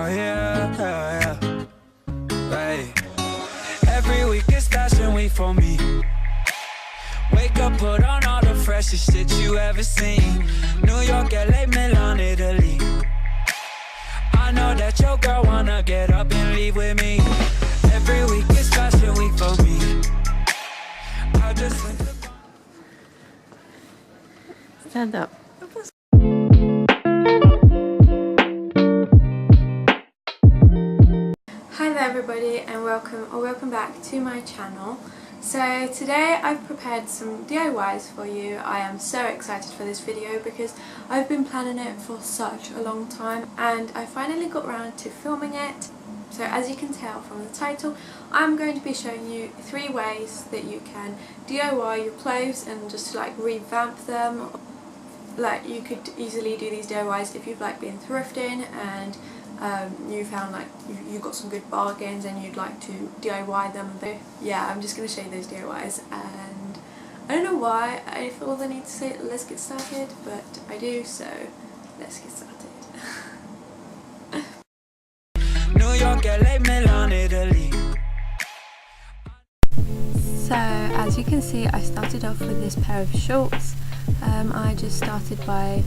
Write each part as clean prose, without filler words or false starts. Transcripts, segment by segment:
Oh yeah, yeah, yeah. Hey. Every week is fashion week for me. Wake up, put on all the freshest shit you ever seen. New York, LA, Milan, Italy. I know that your girl wanna get up and leave with me. Every week is fashion week for me. I just went to... Stand up. Hi there everybody, and welcome back to my channel. So today I've prepared some DIYs for you. I am so excited for this video because I've been planning it for such a long time and I finally got around to filming it. So as you can tell from the title, I'm going to be showing you 3 ways that you can DIY your clothes and just like revamp them. Like you could easily do these DIYs if you've like been thrifting and you found like you got some good bargains and you'd like to DIY them a bit. Yeah, I'm just going to show you those DIYs, and I don't know why I feel the need to say let's get started, but I do, so let's get started. New York, LA, Milan, Italy. So as you can see, I started off with this pair of shorts. I just started by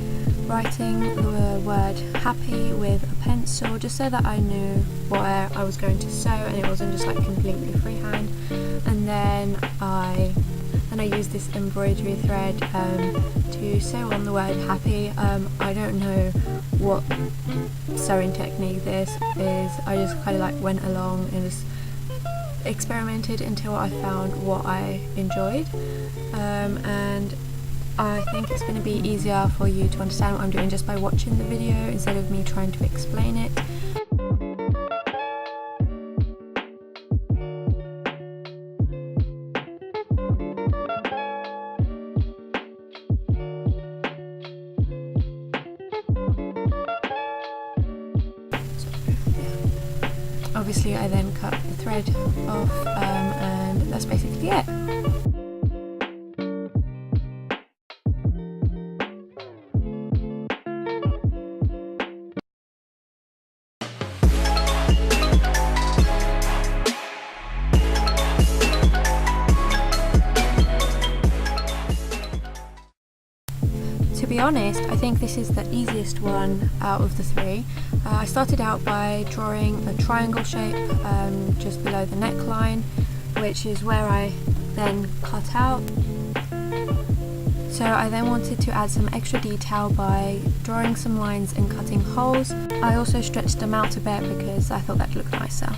writing the word happy with a pencil just so that I knew where I was going to sew and it wasn't just like completely freehand. And then I used this embroidery thread to sew on the word happy. I don't know what sewing technique this is. I just kind of like went along and just experimented until I found what I enjoyed, and I think it's going to be easier for you to understand what I'm doing just by watching the video instead of me trying to explain it. Obviously I then cut the thread off, and that's basically it. To be honest, I think this is the easiest one out of the 3. I started out by drawing a triangle shape just below the neckline, which is where I then cut out. So I then wanted to add some extra detail by drawing some lines and cutting holes. I also stretched them out a bit because I thought that looked nicer.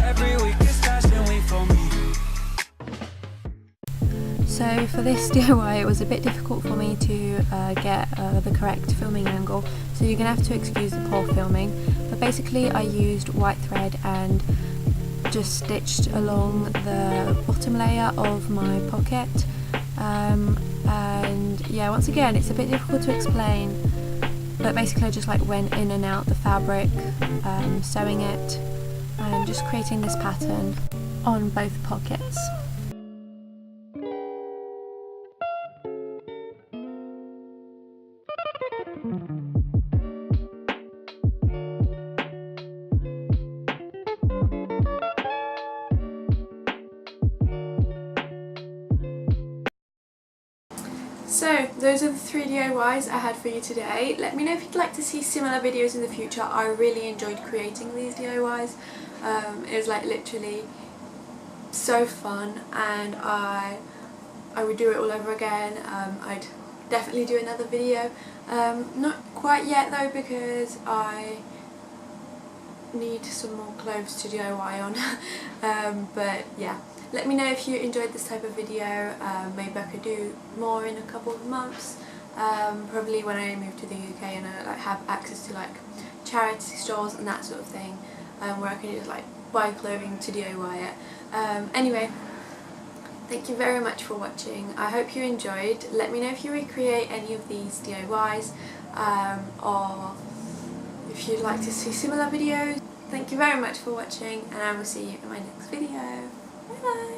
Every week is fashion week for me. So for this DIY it was a bit difficult for me to get the correct filming angle, so you're going to have to excuse the poor filming, but basically I used white thread and just stitched along the bottom layer of my pocket, and yeah, once again it's a bit difficult to explain, but basically I just like went in and out the fabric, sewing it and just creating this pattern on both pockets. So those are the 3 DIYs I had for you today. Let me know if you'd like to see similar videos in the future. I really enjoyed creating these DIYs. It was like literally so fun, and I would do it all over again. I'd definitely do another video. Not quite yet though, because I need some more clothes to DIY on. But yeah, let me know if you enjoyed this type of video. Maybe I could do more in a couple of months, probably when I move to the UK and I like have access to like charity stores and that sort of thing, where I can just like buy clothing to DIY it. Anyway, thank you very much for watching. I hope you enjoyed. Let me know if you recreate any of these DIYs, or if you'd like to see similar videos. Thank you very much for watching, and I will see you in my next video. Bye bye!